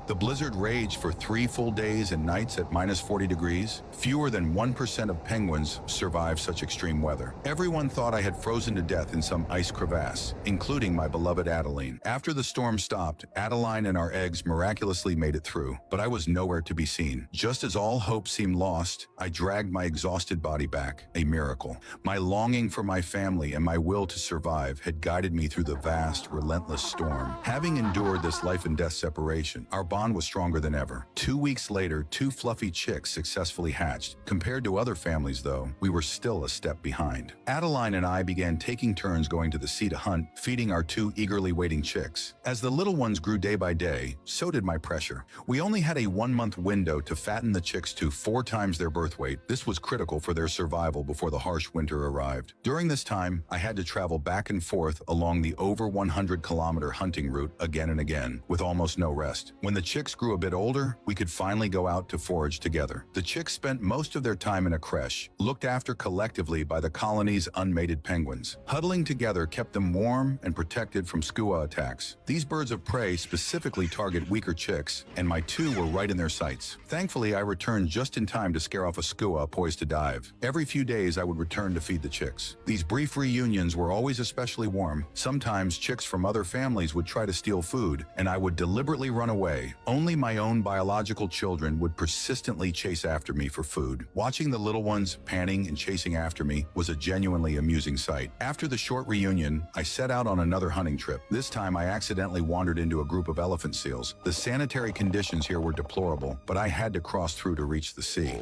The blizzard raged for 3 full days and nights at minus 40 degrees. Fewer than 1% of penguins survive such extreme weather. Everyone thought I had frozen to death in some ice crevasse, including my beloved Adelie. After the storm stopped, Adelie and our eggs miraculously made it through, but I was nowhere to be seen. Just as all hope seemed lost, I dragged my exhausted body back, a miracle. My longing for my family and my will to survive had guided me through the vast, relentless storm. Having endured this life and death separation, our bond was stronger than ever. 2 weeks later, 2 fluffy chicks successfully hatched. Compared to other families, though, we were still a step behind. Adelie and I began taking turns going to the sea to hunt, feeding our 2 eagerly waiting chicks. As the little ones grew day by day, so did my pressure. We only had a 1-month window to fatten the chicks to 4 times their birth weight. This was critical for their survival before the harsh winter arrived. During this time, I had to travel back and forth along the over 100-kilometer hunting route again and again, with almost no rest. When the chicks grew a bit older, we could finally go out to forage together. The chicks spent most of their time in a creche, looked after collectively by the colony's unmated penguins. Huddling together kept them warm and protected from skua attacks. These birds of prey specifically target weaker chicks, and my 2 were right in their sights. Thankfully, I returned just in time to scare off a skua poised to dive. Every few days, I would return to feed the chicks. These brief reunions were always especially warm. Sometimes chicks from other families would try to steal food, and I would deliberately run away. Only my own biological children would persistently chase after me for food. Watching the little ones panting and chasing after me was a genuinely amusing sight. After the short reunion, I set out on another hunting trip. This time, I accidentally wandered into a group of elephant seals. The sanitary conditions here were deplorable, but I had to cross through to reach the sea.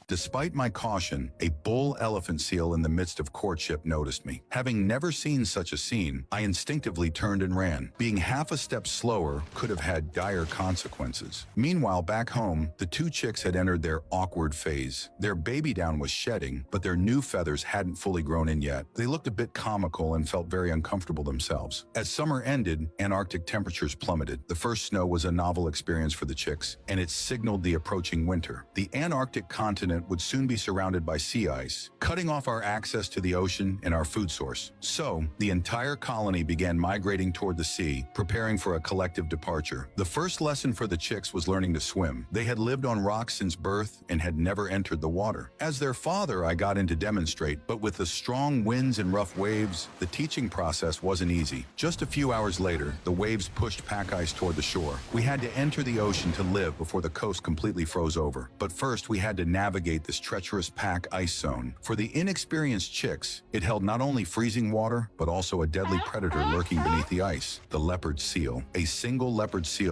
Despite my caution, a bull elephant seal in the midst of courtship noticed me. Having never seen such a scene, I instinctively turned and ran. Being half a step slower could have had dire consequences. Meanwhile, back home, the 2 chicks had entered their awkward phase. Their baby down was shedding, but their new feathers hadn't fully grown in yet. They looked a bit comical and felt very uncomfortable themselves. As summer ended, Antarctic temperatures plummeted. The first snow was a novel experience for the chicks, and it signaled the approaching winter. The Antarctic continent would soon be surrounded by sea ice, cutting off our access to the ocean and our food source. So, the entire colony began migrating toward the sea, preparing for a collective departure. The first lesson for the chicks was learning to swim. They had lived on rocks since birth and had never entered the water. As their father, I got in to demonstrate, but with the strong winds and rough waves, the teaching process wasn't easy. Just a few hours later, the waves pushed pack ice toward the shore. We had to enter the ocean to live before the coast completely froze over. But first, we had to navigate this treacherous pack ice zone. For the inexperienced chicks, it held not only freezing water, but also a deadly predator lurking beneath the ice, the leopard seal. A single leopard seal